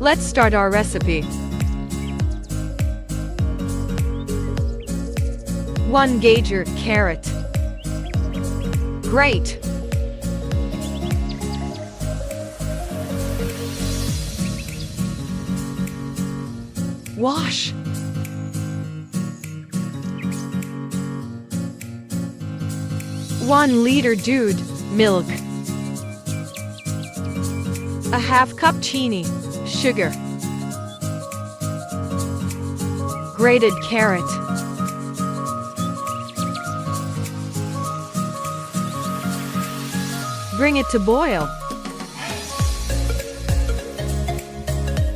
Let's start our recipe. 1 Gajar carrot. Great. Wash. One liter dude milk. A half cup chini, sugar. Grated carrot. Bring it to boil.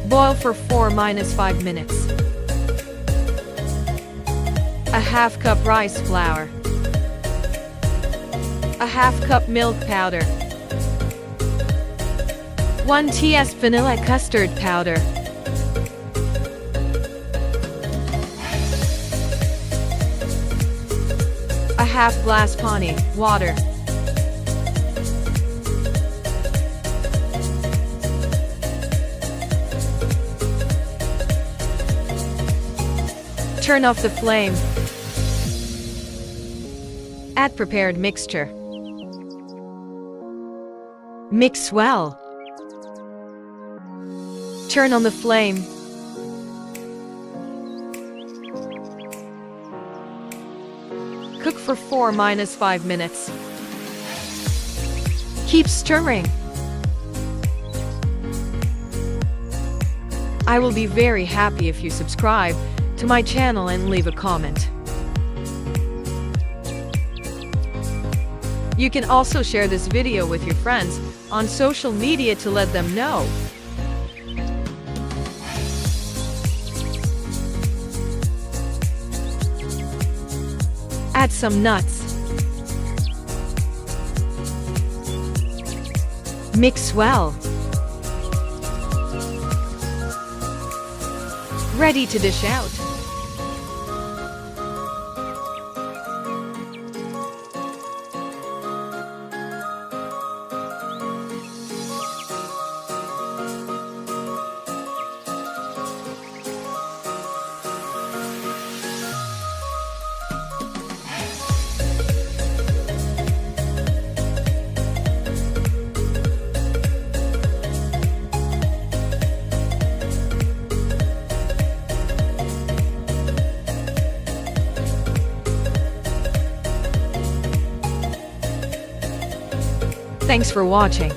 Boil for 4–5 minutes. A half cup rice flour. A half cup milk powder. 1 ts vanilla custard powder. A half glass pani, water. Turn off the flame. Add prepared mixture. Mix well. Turn on the flame. Cook for 4–5 minutes. Keep stirring. I will be very happy if you subscribe to my channel and leave a comment. You can also share this video with your friends on social media to let them know. Add some nuts. Mix well. Ready to dish out. Thanks for watching.